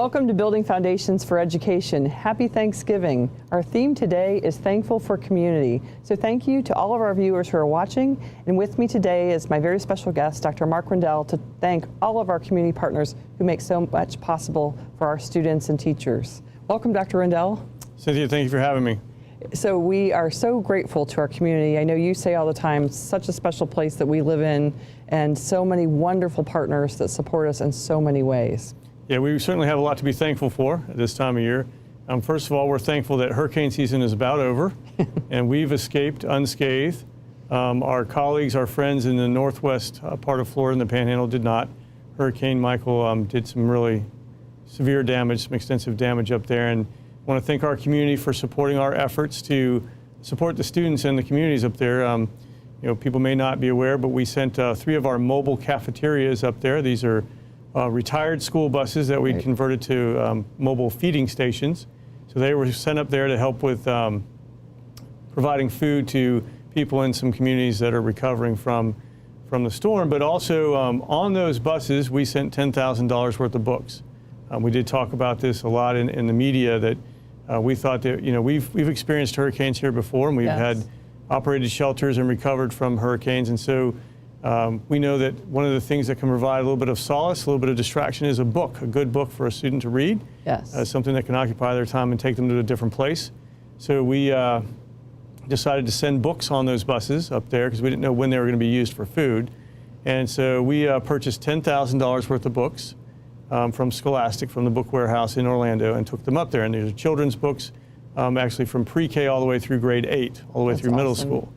Welcome to Building Foundations for Education. Happy Thanksgiving. Our theme today is Thankful for Community. So thank you to all of our viewers who are watching. And with me today is my very special guest, Dr. Mark Rendell, to thank all of our community partners who make so much possible for our students and teachers. Welcome, Dr. Rendell. Cynthia, thank you for having me. So we are so grateful to our community. I know you say all the time, such a special place that we live in, and so many wonderful partners that support us in so many ways. Yeah, we certainly have a lot to be thankful for at this time of year. First of all, we're thankful that hurricane season is about over and we've escaped unscathed. Our colleagues, our friends in the northwest part of Florida and the Panhandle did not. Hurricane Michael did some really severe damage, some extensive damage up there, and I want to thank our community for supporting our efforts to support the students and the communities up there. You know, people may not be aware, but we sent 3 of our mobile cafeterias up there. These are retired school buses that we converted to mobile feeding stations. So they were sent up there to help with providing food to people in some communities that are recovering from the storm. But also on those buses, we sent $10,000 worth of books. We did talk about this a lot in the media that we thought that, you know, we've experienced hurricanes here before, and we've had operated shelters and recovered from hurricanes. And so we know that one of the things that can provide a little bit of solace, a little bit of distraction is a book, a good book for a student to read. Yes. Something that can occupy their time and take them to a different place. So we decided to send books on those buses up there because we didn't know when they were going to be used for food. And so we purchased $10,000 worth of books from Scholastic, from the book warehouse in Orlando, and took them up there. And these are children's books, actually from pre-K all the way through grade 8, all the way through middle school.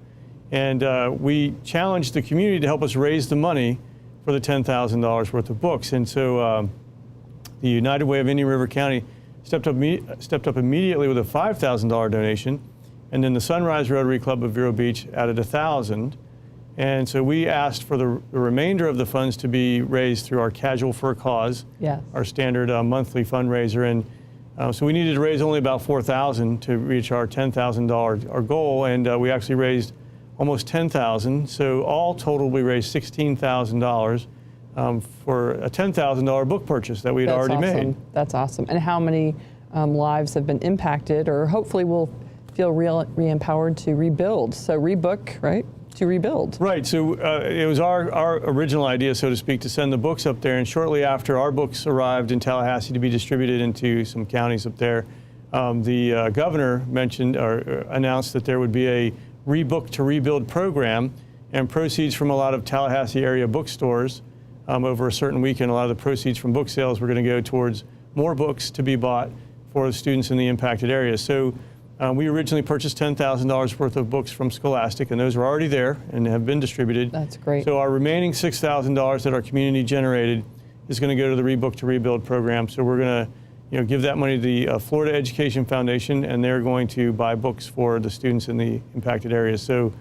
And we challenged the community to help us raise the money for the $10,000 worth of books. And so the United Way of Indian River County stepped up immediately with a $5,000 donation. And then the Sunrise Rotary Club of Vero Beach added $1,000. And so we asked for the remainder of the funds to be raised through our Casual for a Cause, our standard monthly fundraiser. And so we needed to raise only about $4,000 to reach our $10,000 our goal, and we actually raised almost $10,000. So all total, we raised $16,000 for a $10,000 book purchase that we had already made. That's awesome. And how many lives have been impacted, or hopefully will feel re-empowered to rebuild? So rebook, right? To rebuild. Right. So it was our original idea, so to speak, to send the books up there. And shortly after our books arrived in Tallahassee to be distributed into some counties up there, the governor mentioned or announced that there would be a Rebook to Rebuild program, and proceeds from a lot of Tallahassee area bookstores over a certain weekend, a lot of the proceeds from book sales were going to go towards more books to be bought for the students in the impacted areas. So we originally purchased $10,000 worth of books from Scholastic, and those are already there and have been distributed. That's great. So our remaining $6,000 that our community generated is going to go to the Rebook to Rebuild program. So we're going to give that money to the Florida Education Foundation, and they're going to buy books for the students in the impacted areas. So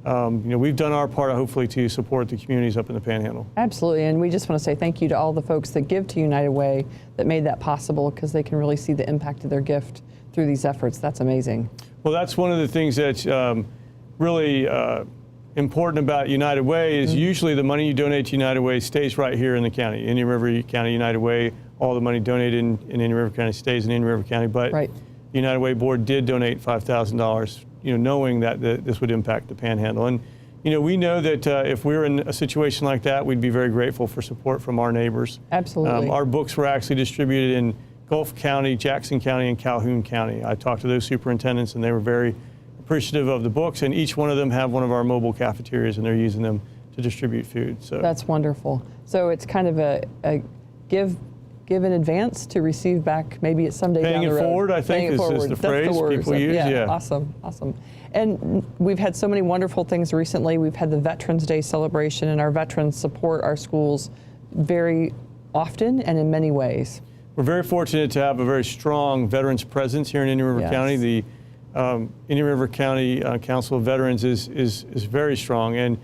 we've done our part, hopefully, to support the communities up in the Panhandle. Absolutely, and we just want to say thank you to all the folks that give to United Way that made that possible, because they can really see the impact of their gift through these efforts. That's amazing. Well, that's one of the things that's really important about United Way is usually the money you donate to United Way stays right here in the county. Indian River County United Way, all the money donated in Indian River County stays in Indian River County, but the United Way board did donate $5,000, knowing that this would impact the Panhandle. And we know that if we were in a situation like that, we'd be very grateful for support from our neighbors. Absolutely. Our books were actually distributed in Gulf County, Jackson County, and Calhoun County. I talked to those superintendents, and they were very appreciative of the books, and each one of them have one of our mobile cafeterias, and they're using them to distribute food. So that's wonderful. So it's kind of a give in advance to receive back maybe someday down the road. Paying it forward, I think, is the phrase people use. Yeah, awesome. And we've had so many wonderful things recently. We've had the Veterans Day celebration, and our veterans support our schools very often and in many ways. We're very fortunate to have a very strong veterans presence here in Indian River County. The Indian River County Council of Veterans is very strong, and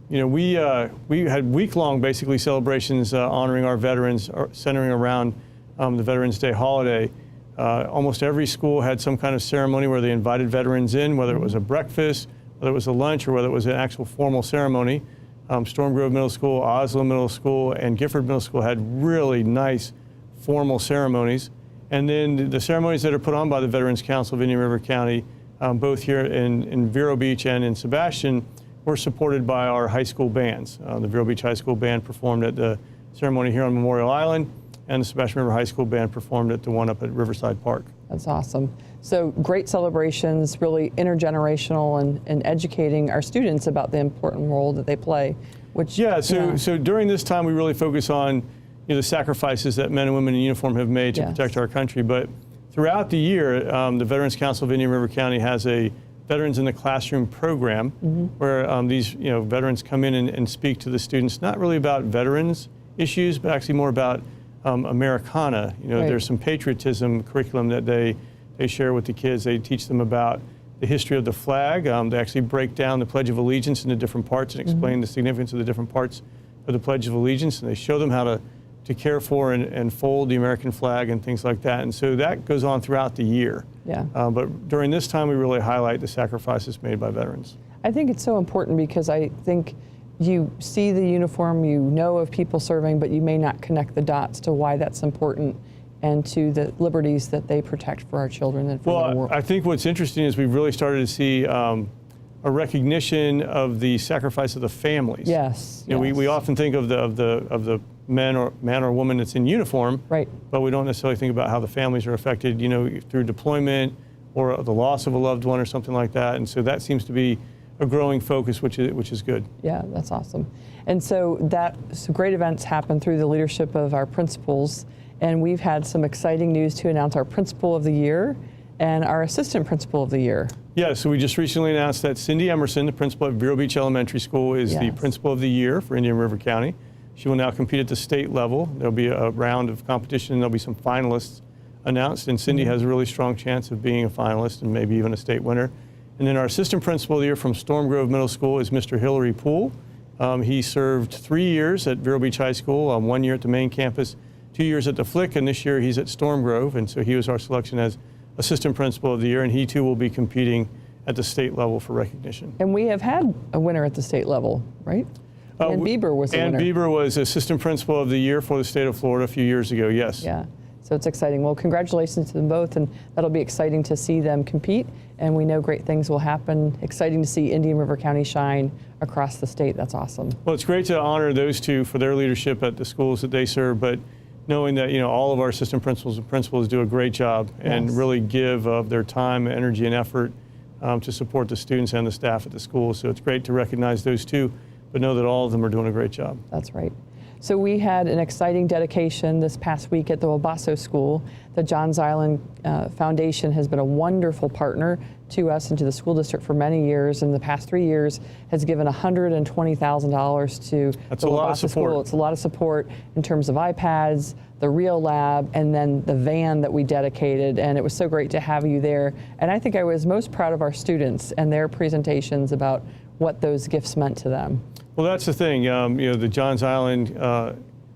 we had week-long basically celebrations honoring our veterans, centering around the Veterans Day holiday. Almost every school had some kind of ceremony where they invited veterans in, whether it was a breakfast, whether it was a lunch, or whether it was an actual formal ceremony. Storm Grove Middle School, Oslo Middle School, and Gifford Middle School had really nice formal ceremonies. And then the ceremonies that are put on by the Veterans Council of Indian River County, both here in Vero Beach and in Sebastian, were supported by our high school bands. The Vero Beach High School Band performed at the ceremony here on Memorial Island, and the Sebastian River High School Band performed at the one up at Riverside Park. That's awesome. So great celebrations, really intergenerational, and educating our students about the important role that they play. Which So during this time we really focus on the sacrifices that men and women in uniform have made to protect our country. But throughout the year, the Veterans Council of Indian River County has a Veterans in the Classroom program where these veterans come in and speak to the students, not really about veterans issues, but actually more about Americana. There's some patriotism curriculum that they share with the kids. They teach them about the history of the flag. They actually break down the Pledge of Allegiance into different parts and explain the significance of the different parts of the Pledge of Allegiance. And they show them how to care for and fold the American flag and things like that. And so that goes on throughout the year. Yeah. But during this time, we really highlight the sacrifices made by veterans. I think it's so important because I think you see the uniform, you know of people serving, but you may not connect the dots to why that's important and to the liberties that they protect for our children and for the world. I think what's interesting is we've really started to see a recognition of the sacrifice of the families. Yes. We often think of the man or woman that's in uniform, right? But we don't necessarily think about how the families are affected, through deployment or the loss of a loved one or something like that. And so that seems to be a growing focus, which is good. Yeah, that's awesome. And so great events happen through the leadership of our principals, and we've had some exciting news to announce our Principal of the Year and our Assistant Principal of the Year. Yeah, so we just recently announced that Cindy Emerson, the principal at Vero Beach Elementary School, is the Principal of the Year for Indian River County. She will now compete at the state level. There'll be a round of competition, and there'll be some finalists announced, and Cindy has a really strong chance of being a finalist and maybe even a state winner. And then our Assistant Principal of the Year from Storm Grove Middle School is Mr. Hillary Poole. He served 3 years at Vero Beach High School, 1 year at the main campus, 2 years at the Flick, and this year he's at Storm Grove, and so he was our selection as Assistant Principal of the Year, and he too will be competing at the state level for recognition. And we have had a winner at the state level, right? Ann Bieber was the winner. Ann Bieber was Assistant Principal of the Year for the state of Florida a few years ago, yes. Yeah, so it's exciting. Well, congratulations to them both, and that'll be exciting to see them compete, and we know great things will happen. Exciting to see Indian River County shine across the state. That's awesome. Well, it's great to honor those two for their leadership at the schools that they serve, but knowing that all of our assistant principals and principals do a great job and really give of their time, energy, and effort to support the students and the staff at the schools. So it's great to recognize those two, but know that all of them are doing a great job. That's right. So we had an exciting dedication this past week at the Wabasso School. The Johns Island Foundation has been a wonderful partner to us and to the school district for many years. In the past 3 years, has given $120,000 to the Wabasso School. It's a lot of support in terms of iPads, the Real Lab, and then the van that we dedicated. And it was so great to have you there. And I think I was most proud of our students and their presentations about what those gifts meant to them. Well, that's the thing. The Johns Island,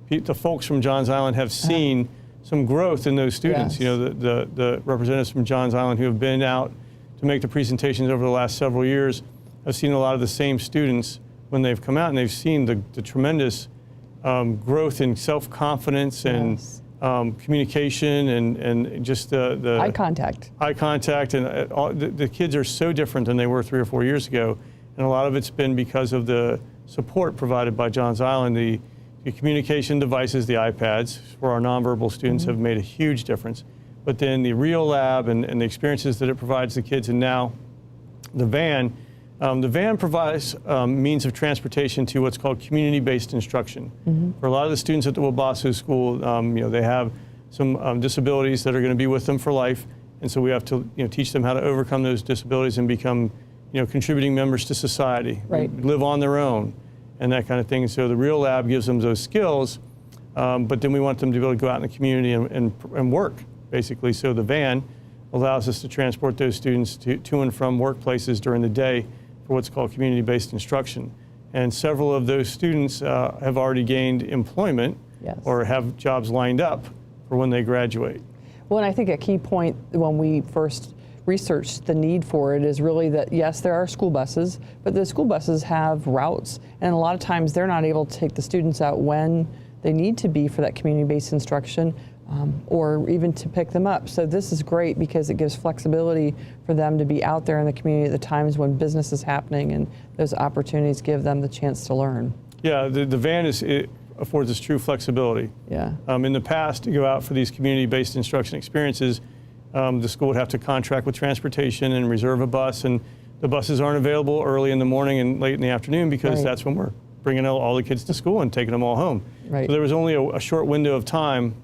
the folks from Johns Island have seen some growth in those students. The representatives from Johns Island who have been out to make the presentations over the last several years have seen a lot of the same students when they've come out, and they've seen the tremendous growth in self-confidence and communication and just the eye contact. Eye contact, and the kids are so different than they were 3 or 4 years ago, and a lot of it's been because of the support provided by Johns Island. The communication devices, the iPads for our nonverbal students have made a huge difference. But then the Real Lab and the experiences that it provides the kids, and now the van. The van provides means of transportation to what's called community-based instruction. For a lot of the students at the Wabasso School, they have some disabilities that are going to be with them for life, and so we have to teach them how to overcome those disabilities and become contributing members to society, live on their own, and that kind of thing. And so the Real Lab gives them those skills, but then we want them to be able to go out in the community and work, basically. So the van allows us to transport those students to and from workplaces during the day for what's called community-based instruction. And several of those students have already gained employment or have jobs lined up for when they graduate. Well, and I think a key point when we first researched the need for it is really that, yes, there are school buses, but the school buses have routes, and a lot of times they're not able to take the students out when they need to be for that community-based instruction. or even to pick them up. So this is great because it gives flexibility for them to be out there in the community at the times when business is happening, and those opportunities give them the chance to learn. Yeah, the van it affords us true flexibility. Yeah. In the past, to go out for these community-based instruction experiences, the school would have to contract with transportation and reserve a bus, and the buses aren't available early in the morning and late in the afternoon because Right. that's when we're bringing all the kids to school and taking them all home. Right. So there was only a short window of time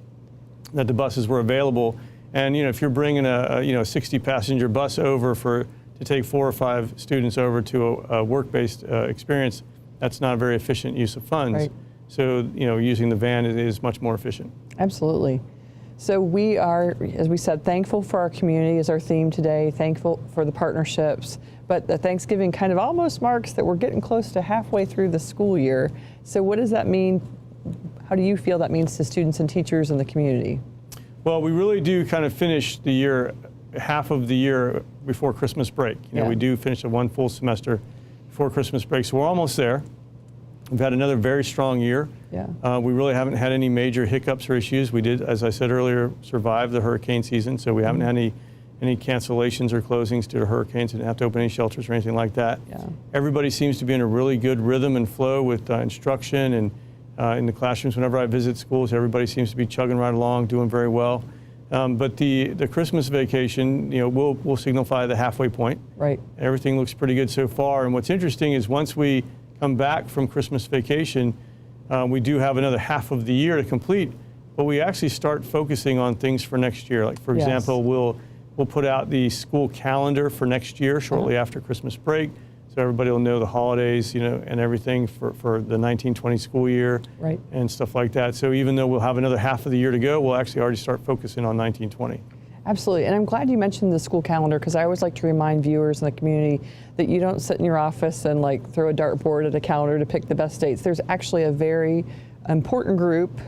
that the buses were available, and if you're bringing a 60-passenger bus over to take 4 or 5 students over to a work-based experience, that's not a very efficient use of funds. Right. So using the van is much more efficient. Absolutely. So we are, as we said, thankful for our community is our theme today, thankful for the partnerships, but the Thanksgiving kind of almost marks that we're getting close to halfway through the school year. So what does that mean? How do you feel that means to students and teachers in the community? Well, we really do kind of finish the year, half of the year before Christmas break. We do finish one full semester before Christmas break, so we're almost there. We've had another very strong year. Yeah. We really haven't had any major hiccups or issues. We did, as I said earlier, survive the hurricane season, so we haven't had any cancellations or closings due to hurricanes. Didn't have to open any shelters or anything like that. Yeah. Everybody seems to be in a really good rhythm and flow with instruction, and in the classrooms, whenever I visit schools, everybody seems to be chugging right along, doing very well. But the Christmas vacation, will signify the halfway point. Right. Everything looks pretty good so far. And what's interesting is once we come back from Christmas vacation, we do have another half of the year to complete, but we actually start focusing on things for next year. Like, for Yes. example, we'll put out the school calendar for next year shortly after Christmas break, so everybody will know the holidays, and everything for the 1920 school year, Right. and stuff like that. So even though we'll have another half of the year to go, we'll actually already start focusing on 1920. Absolutely, and I'm glad you mentioned the school calendar because I always like to remind viewers in the community that you don't sit in your office and throw a dartboard at a calendar to pick the best dates. There's actually a very important group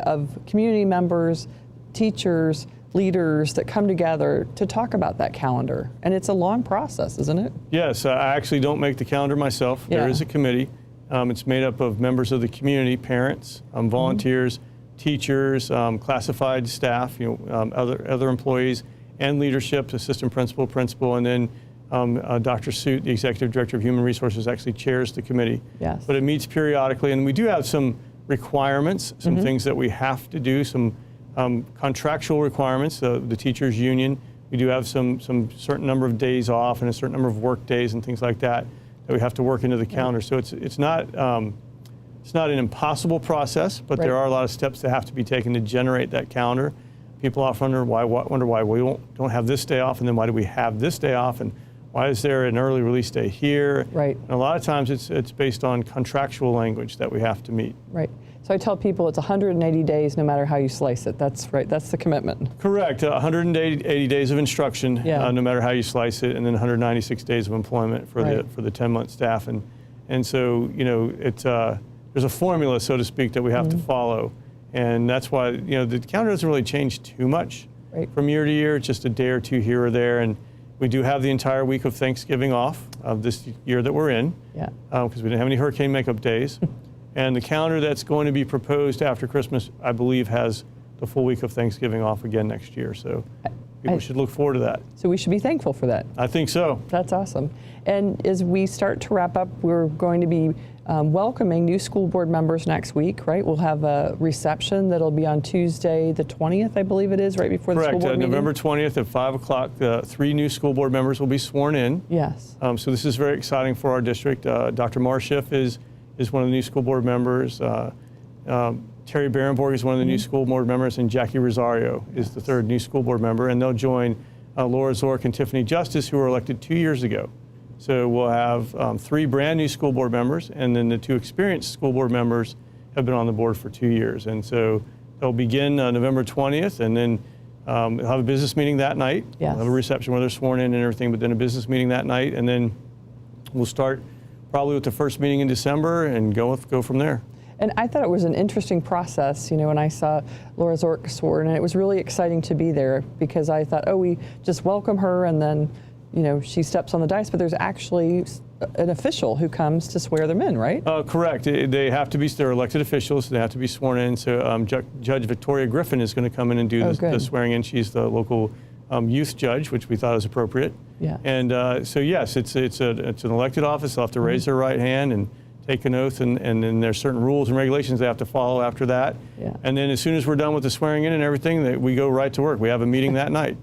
of community members, teachers, leaders that come together to talk about that calendar, and it's a long process, isn't it? Yes, I actually don't make the calendar myself. Yeah. There is a committee. It's made up of members of the community, parents, volunteers, teachers, classified staff, other employees, and leadership, assistant principal, principal, and then Dr. Suit, the executive director of human resources, actually chairs the committee. Yes. But it meets periodically, and we do have some requirements, some things that we have to do, some contractual requirements. The teachers union, we do have some certain number of days off and a certain number of work days and things like that that we have to work into the calendar. So it's not an impossible process, but there are a lot of steps that have to be taken to generate that calendar. People often wonder why we don't have this day off, and then why do we have this day off, and why is there an early release day here? Right. And a lot of times it's based on contractual language that we have to meet. Right. So I tell people it's 180 days no matter how you slice it. That's right. That's the commitment. Correct. 180 days of instruction, Yeah. no matter how you slice it, and then 196 days of employment for the 10-month staff, and so it's there's a formula, so to speak, that we have to follow, and that's why the calendar doesn't really change too much from year to year. It's just a day or two here or there, and we do have the entire week of Thanksgiving off of this year that we're in, because we didn't have any hurricane makeup days. And the calendar that's going to be proposed after Christmas, I believe, has the full week of Thanksgiving off again next year. So people should look forward to that. So we should be thankful for that. I think so. That's awesome. And as we start to wrap up, we're going to be welcoming new school board members next week, right? We'll have a reception that'll be on Tuesday, the 20th, I believe it is, right before the school board meeting. November 20th at 5 o'clock, 3 new school board members will be sworn in. Yes. So this is very exciting for our district. Dr. Marshiff is one of the new school board members. Terry Barenborg is one of the new school board members, and Jackie Rosario is the 3rd new school board member, and they'll join Laura Zork and Tiffany Justice, who were elected 2 years ago. So we'll have 3 brand new school board members, and then the 2 experienced school board members have been on the board for 2 years. And so they'll begin November 20th, and then we'll have a business meeting that night. Yes. We'll have a reception where they're sworn in and everything, but then a business meeting that night, and then we'll start probably with the first meeting in December and go from there. And I thought it was an interesting process, when I saw Laura Zork sworn, and it was really exciting to be there because I thought, we just welcome her and then, she steps on the dais, but there's actually an official who comes to swear them in, right? Correct. They have to be, they're elected officials. They have to be sworn in. So Judge Victoria Griffin is going to come in and do the swearing in. She's the local youth judge, which we thought was appropriate. Yeah. And so yes, it's an elected office. They'll have to raise their right hand and take an oath, and then there's certain rules and regulations they have to follow after that. Yeah. And then as soon as we're done with the swearing in and everything, we go right to work. We have a meeting that night.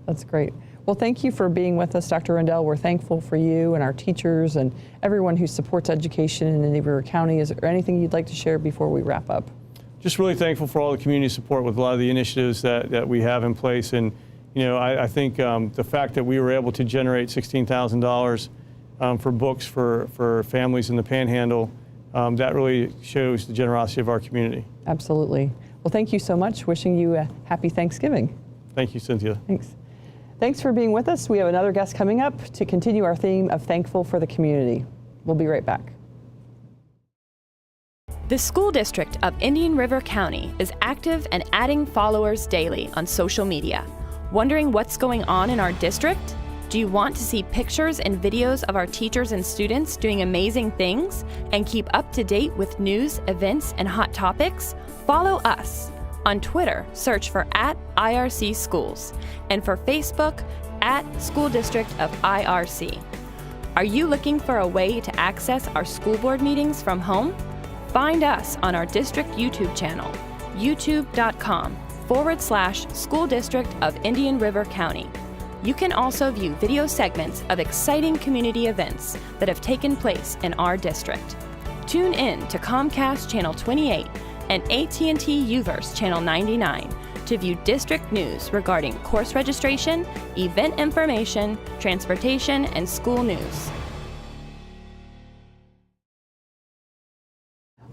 That's great. Well, thank you for being with us, Dr. Rendell. We're thankful for you and our teachers and everyone who supports education in Indian River County. Is there anything you'd like to share before we wrap up? Just really thankful for all the community support with a lot of the initiatives that we have in place. And, I think the fact that we were able to generate $16,000 for books for families in the Panhandle, that really shows the generosity of our community. Absolutely. Well, thank you so much. Wishing you a happy Thanksgiving. Thank you, Cynthia. Thanks. Thanks for being with us. We have another guest coming up to continue our theme of Thankful for the Community. We'll be right back. The School District of Indian River County is active and adding followers daily on social media. Wondering what's going on in our district? Do you want to see pictures and videos of our teachers and students doing amazing things and keep up to date with news, events, and hot topics? Follow us. On Twitter, search for @IRC Schools, and for Facebook, @School District of IRC. Are you looking for a way to access our school board meetings from home? Find us on our district YouTube channel, youtube.com/School District of Indian River County. You can also view video segments of exciting community events that have taken place in our district. Tune in to Comcast Channel 28 and AT&T UVerse Channel 99 to view district news regarding course registration, event information, transportation, and school news.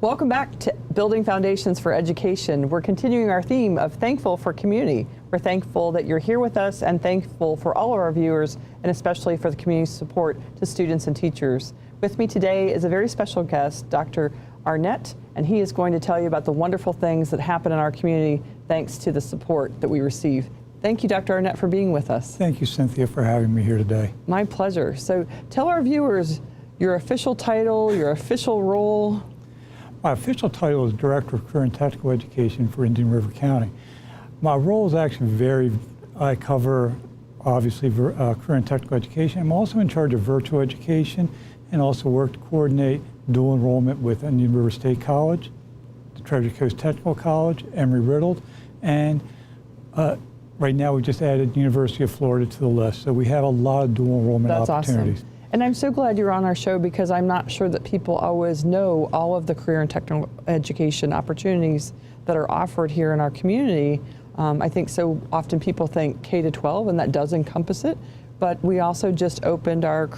Welcome back to Building Foundations for Education. We're continuing our theme of Thankful for Community. We're thankful that you're here with us and thankful for all of our viewers and especially for the community support to students and teachers. With me today is a very special guest, Dr. Arnett, and he is going to tell you about the wonderful things that happen in our community thanks to the support that we receive. Thank you, Dr. Arnett, for being with us. Thank you, Cynthia, for having me here today. My pleasure. So tell our viewers your official title, your official role. My official title is Director of Career and Technical Education for Indian River County. My role is actually varied. I cover, obviously, career and technical education. I'm also in charge of virtual education and also work to coordinate dual enrollment with Indian River State College, the Treasure Coast Technical College, Emory-Riddle, and right now we just added University of Florida to the list. So we have a lot of dual enrollment opportunities. Awesome. And I'm so glad you're on our show because I'm not sure that people always know all of the career and technical education opportunities that are offered here in our community. I think so often people think K-12 and that does encompass it, but we also just opened our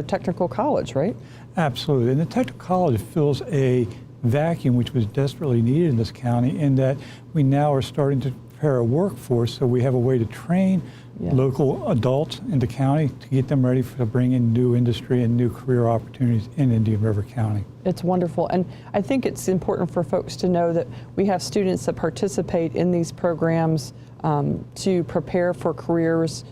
technical college, right? Absolutely, and the technical college fills a vacuum which was desperately needed in this county in that we now are starting to prepare a workforce so we have a way to train local adults in the county to get them ready to bring in new industry and new career opportunities in Indian River County. It's wonderful, and I think it's important for folks to know that we have students that participate in these programs to prepare for careers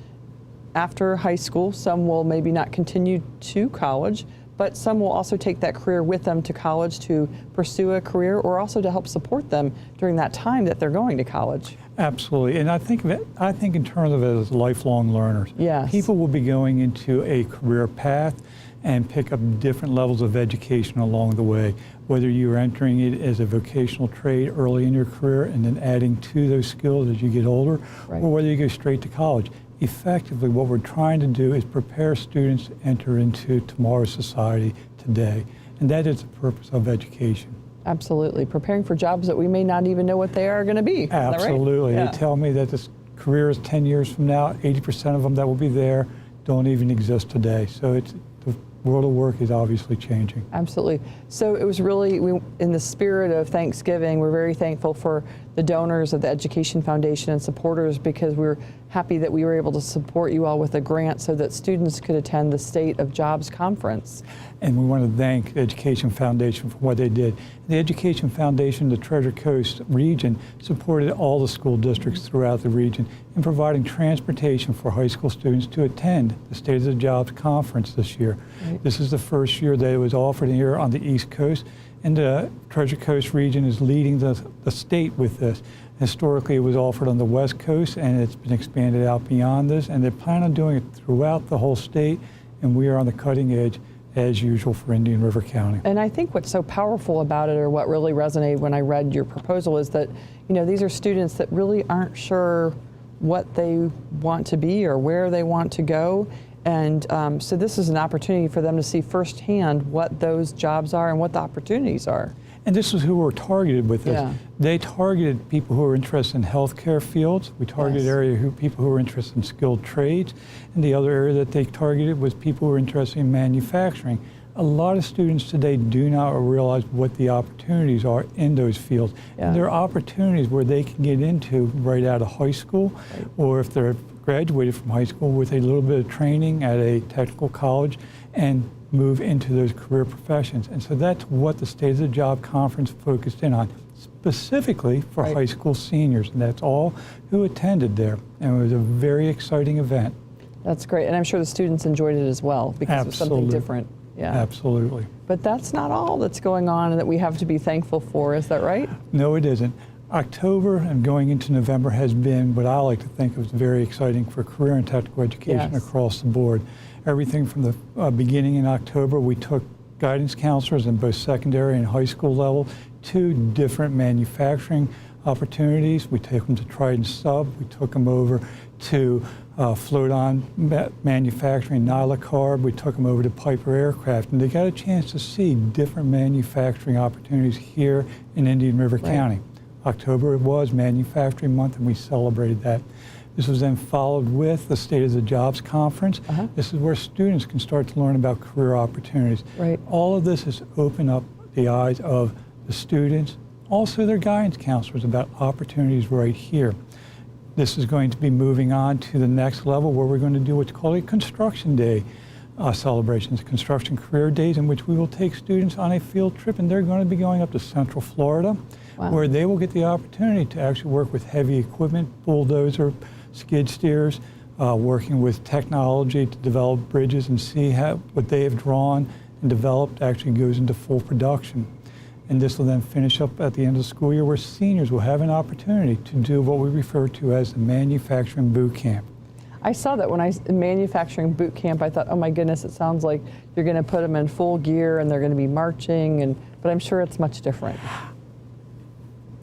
after high school. Some will maybe not continue to college, but some will also take that career with them to college to pursue a career or also to help support them during that time that they're going to college. Absolutely, and I think in terms of it as lifelong learners. Yes. People will be going into a career path and pick up different levels of education along the way, whether you're entering it as a vocational trade early in your career and then adding to those skills as you get older, right, or whether you go straight to college. Effectively, what we're trying to do is prepare students to enter into tomorrow's society today, and that is the purpose of education. Absolutely, preparing for jobs that we may not even know what they are going to be. Absolutely, right? They tell me that this career is 10 years from now, 80% of them that will be there don't even exist today. So the world of work is obviously changing. Absolutely. So it was really, in the spirit of Thanksgiving, we're very thankful for the donors of the Education Foundation and supporters, because we're happy that we were able to support you all with a grant so that students could attend the State of Jobs Conference. And we want to thank the Education Foundation for what they did. The Education Foundation, the Treasure Coast region, supported all the school districts throughout the region in providing transportation for high school students to attend the State of the Jobs Conference this year. Right. This is the first year that it was offered here on the East Coast, and the Treasure Coast region is leading the state with this. Historically, it was offered on the West Coast, and it's been expanded out beyond this, and they plan on doing it throughout the whole state, and we are on the cutting edge as usual for Indian River County. And I think what's so powerful about it, or what really resonated when I read your proposal, is that, you know, these are students that really aren't sure what they want to be or where they want to go. And so this is an opportunity for them to see firsthand what those jobs are and what the opportunities are. And this is who we're targeted with this. Yeah. They targeted people who are interested in healthcare fields. We targeted people who are interested in skilled trades. And the other area that they targeted was people who are interested in manufacturing. A lot of students today do not realize what the opportunities are in those fields. Yeah. And there are opportunities where they can get into right out of high school, or if they're graduated from high school with a little bit of training at a technical college, and move into those career professions. And so that's what the State of the Job Conference focused in on, specifically for high school seniors. And that's all who attended there. And it was a very exciting event. That's great. And I'm sure the students enjoyed it as well, because it's something different. Yeah. Absolutely. But that's not all that's going on and that we have to be thankful for. Is that right? No, it isn't. October and going into November has been what I like to think of as very exciting for career and technical education across the board. Everything from the beginning in October, we took guidance counselors in both secondary and high school level to different manufacturing opportunities. We took them to Trident Sub. We took them over to Float-On Manufacturing, Nyla Carb. We took them over to Piper Aircraft, and they got a chance to see different manufacturing opportunities here in Indian River County. October was Manufacturing Month, and we celebrated that. This was then followed with the State of the Jobs Conference. This is where students can start to learn about career opportunities. All of this has opened up the eyes of the students, also their guidance counselors, about opportunities right here. This is going to be moving on to the next level, where we're going to do what's called a Construction Day celebrations, Construction Career Days, in which we will take students on a field trip, and they're going to be going up to Central Florida, where they will get the opportunity to actually work with heavy equipment, bulldozer, skid steers, working with technology to develop bridges, and see how what they have drawn and developed actually goes into full production. And this will then finish up at the end of the school year, where seniors will have an opportunity to do what we refer to as the Manufacturing Boot Camp. I saw that when Manufacturing Boot Camp. I thought, oh my goodness, it sounds like you're going to put them in full gear and they're going to be marching, but I'm sure it's much different.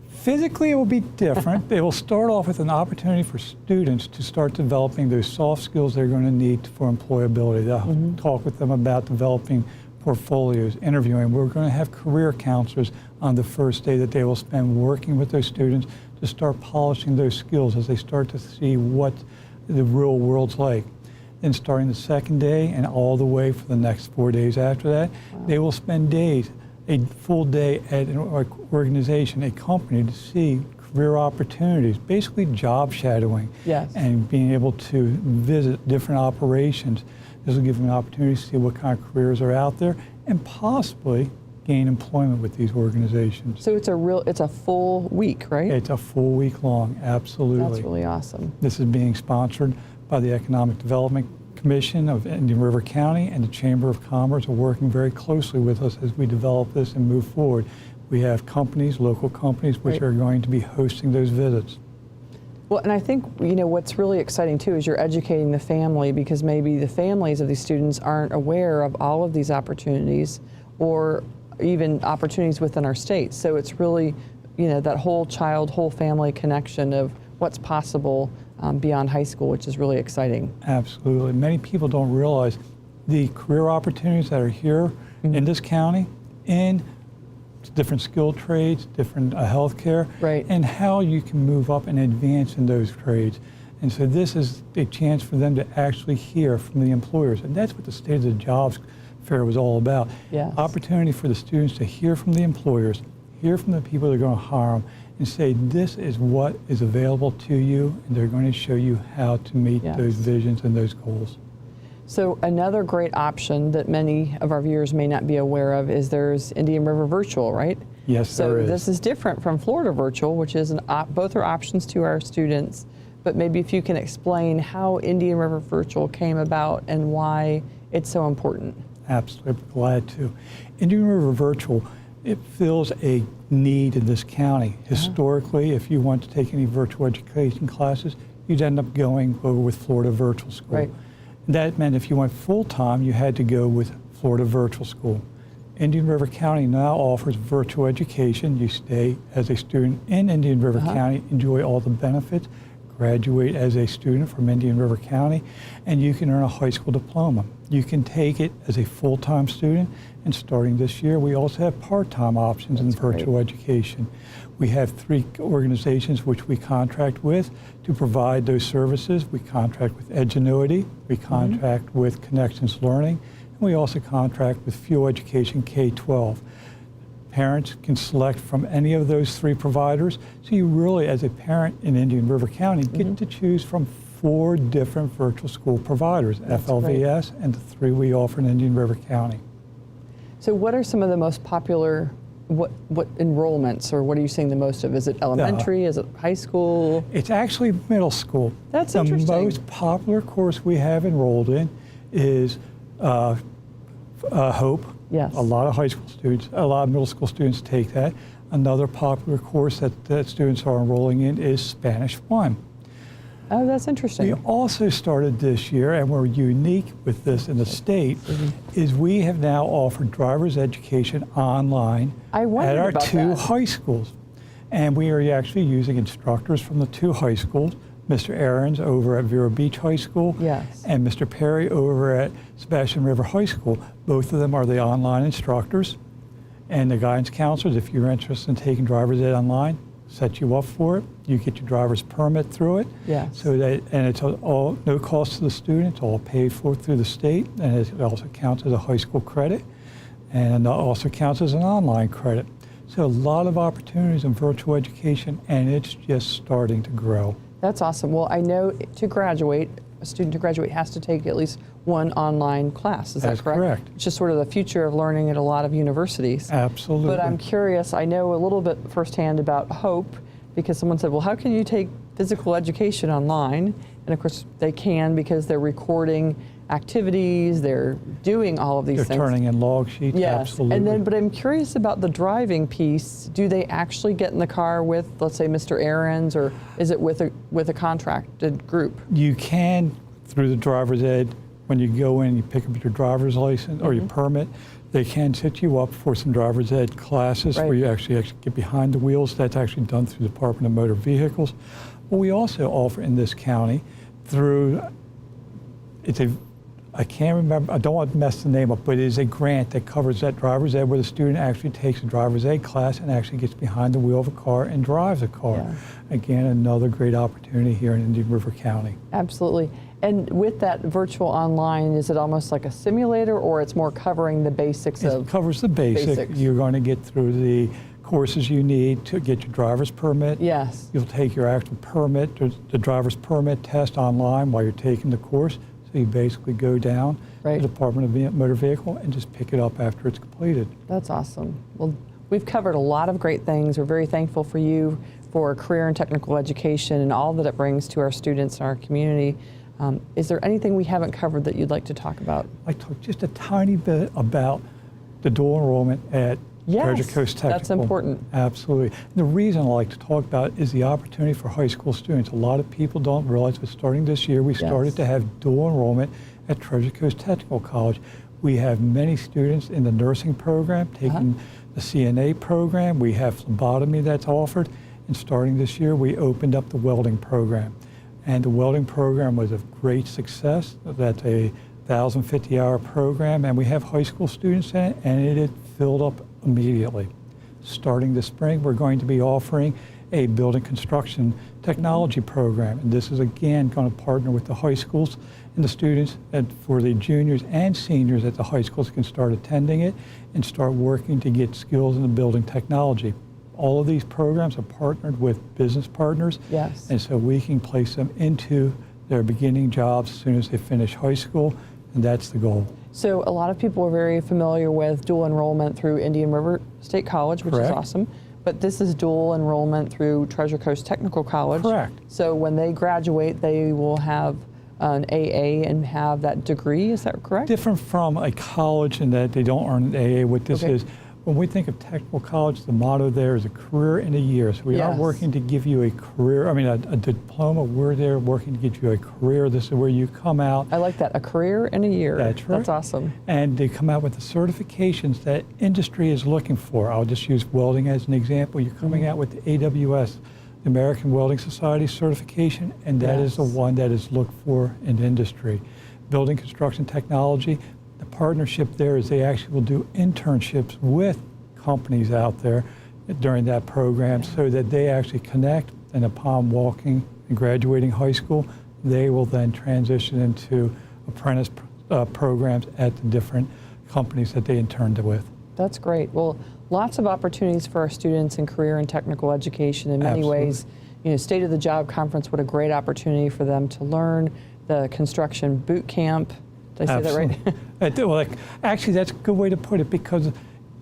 Physically, it will be different. They will start off with an opportunity for students to start developing those soft skills they're going to need for employability. They'll talk with them about developing portfolios, interviewing. We're going to have career counselors on the first day that they will spend working with those students to start polishing those skills as they start to see what the real world's like. Then starting the second day and all the way for the next 4 days after that, they will spend days, a full day at an organization, a company, to see career opportunities, basically job shadowing, and being able to visit different operations. This will give them an opportunity to see what kind of careers are out there and possibly gain employment with these organizations. So it's a full week, right? It's a full week long, absolutely. That's really awesome. This is being sponsored by the Economic Development Commission of Indian River County, and the Chamber of Commerce are working very closely with us as we develop this and move forward. We have companies, local companies, which are going to be hosting those visits. Well, and I think, you know, what's really exciting too is you're educating the family, because maybe the families of these students aren't aware of all of these opportunities, or even opportunities within our state. So it's really, you know, that whole child, whole family connection of what's possible beyond high school, which is really exciting. Absolutely. Many people don't realize the career opportunities that are here in this county, in different skilled trades, different healthcare, and how you can move up and advance in those trades. And so this is a chance for them to actually hear from the employers. And that's what the State of the Jobs Fair was all about. Opportunity for the students to hear from the employers, hear from the people that are going to hire them, and say, this is what is available to you, and they're going to show you how to meet Yes. those visions and those goals. So another great option that many of our viewers may not be aware of is there's Indian River Virtual, right? Yes, So there is. this is different from Florida Virtual, which is both are options to our students. But maybe if you can explain how Indian River Virtual came about and why it's so important. Absolutely, glad to. Indian River Virtual, it fills a need in this county. Historically, if you want to take any virtual education classes, you'd end up going over with Florida Virtual School. Right. That meant if you went full-time, you had to go with Florida Virtual School. Indian River County now offers virtual education. You stay as a student in Indian River County, enjoy all the benefits, graduate as a student from Indian River County, and you can earn a high school diploma. You can take it as a full-time student, and starting this year, we also have part-time options in virtual education. We have 3 organizations which we contract with to provide those services. We contract with Edgenuity, we contract with Connections Learning, and we also contract with Fuel Education K-12. Parents can select from any of those 3 providers. So you really, as a parent in Indian River County, get to choose from 4 different virtual school providers, FLVS, and the 3 we offer in Indian River County. So what are some of the most popular, what enrollments, or what are you seeing the most of? Is it elementary? Is it high school? It's actually middle school. That's the interesting. The most popular course we have enrolled in is Hope. Yes. A lot of high school students, a lot of middle school students take that. Another popular course that students are enrolling in is Spanish 1. Oh, that's interesting. We also started this year, and we're unique with this in the state, is we have now offered driver's education online I wondered at our about 2 that. high schools. And we are actually using instructors from the 2 high schools, Mr. Aarons over at Vero Beach High School, Yes. and Mr. Perry over at Sebastian River High School. Both of them are the online instructors, and the guidance counselors, if you're interested in taking driver's ed online, set you up for it. You get your driver's permit through it. Yes. So that, and it's all no cost to the student. It's all paid for through the state, and it also counts as a high school credit, and it also counts as an online credit. So a lot of opportunities in virtual education, and it's just starting to grow. That's awesome. Well, I know to graduate, a student to graduate has to take at least 1 online class. Is that That's correct? correct. It's just sort of the future of learning at a lot of universities. Absolutely. But I'm curious, I know a little bit firsthand about Hope, because someone said, well, how can you take physical education online? And of course they can, because they're recording activities, they're doing all of these They're things. turning in log sheets. Yes, Absolutely. and then, but I'm curious about the driving piece. Do they actually get in the car with, let's say, Mr. Aarons, or is it with a contracted group? You can, through the driver's ed, when you go in, you pick up your driver's license or your permit, they can set you up for some driver's ed classes Right. where you actually get behind the wheels. That's actually done through the Department of Motor Vehicles. But we also offer in this county through, I can't remember, I don't want to mess the name up, but it is a grant that covers that driver's ed where the student actually takes a driver's ed class and actually gets behind the wheel of a car and drives a car. Yeah. Again, another great opportunity here in Indian River County. Absolutely. And with that virtual online, is it almost like a simulator, or it's more covering the basics It of? covers the basics. You're going to get through the courses you need to get your driver's permit. Yes. You'll take your actual permit, the driver's permit test online while you're taking the course. So you basically go down Right. to the Department of Motor Vehicle and just pick it up after it's completed. That's awesome. Well, we've covered a lot of great things. We're very thankful for you for career and technical education and all that it brings to our students and our community. Is there anything we haven't covered that you'd like to talk about? I talked just a tiny bit about the dual enrollment at Yes, Treasure Coast Technical. that's important. Absolutely. The reason I like to talk about it is the opportunity for high school students. A lot of people don't realize, but starting this year, we started to have dual enrollment at Treasure Coast Technical College. We have many students in the nursing program taking the CNA program. We have phlebotomy that's offered. And starting this year, we opened up the welding program. And the welding program was a great success. That's a 1,050-hour program, and we have high school students in it, and it filled up immediately. Starting this spring, we're going to be offering a building construction technology program. And this is, again, going to partner with the high schools and the students, and for the juniors and seniors at the high schools can start attending it and start working to get skills in the building technology. all of these programs are partnered with business partners. Yes. And so we can place them into their beginning jobs as soon as they finish high school, and that's the goal. So a lot of people are very familiar with dual enrollment through Indian River State College, which Correct. is awesome. But this is dual enrollment through Treasure Coast Technical College. Correct. So when they graduate, they will have an AA and have that degree. Is that correct? Different from a college in that they don't earn an AA. What this Okay. is, when we think of technical college, the motto there is a career in a year. So we Yes. aren't working to give you a career, a diploma. We're there working to get you a career. This is where you come out. I like that. A career in a year. That's right. That's awesome. And they come out with the certifications that industry is looking for. I'll just use welding as an example. You're coming out with the AWS, the American Welding Society certification, and that is the Yes. one that is looked for in industry. Building construction technology, the partnership there is they actually will do internships with companies out there during that program so that they actually connect, and upon walking and graduating high school, they will then transition into apprentice programs at the different companies that they interned with. That's great. Well, lots of opportunities for our students in career and technical education in many Absolutely. ways. State of the Job Conference, what a great opportunity for them to learn. The construction boot camp. Did I say that right? Well, actually, that's a good way to put it because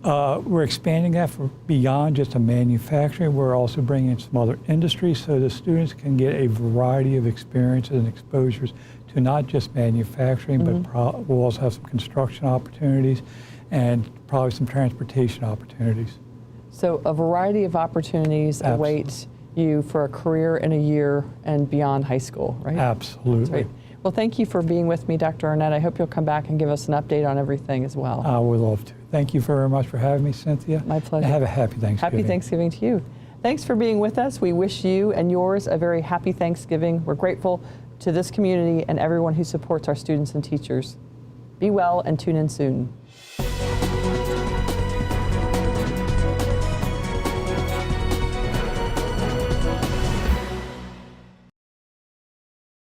we're expanding that for beyond just a manufacturing. We're also bringing in some other industries so the students can get a variety of experiences and exposures to not just manufacturing, but we'll also have some construction opportunities and probably some transportation opportunities. So a variety of opportunities Absolutely. await you for a career in a year and beyond high school, right? Absolutely. Right. Well, thank you for being with me, Dr. Arnett. I hope you'll come back and give us an update on everything as well. I would love to. Thank you very much for having me, Cynthia. My pleasure. And have a happy Thanksgiving. Happy Thanksgiving to you. Thanks for being with us. We wish you and yours a very happy Thanksgiving. We're grateful to this community and everyone who supports our students and teachers. Be well and tune in soon.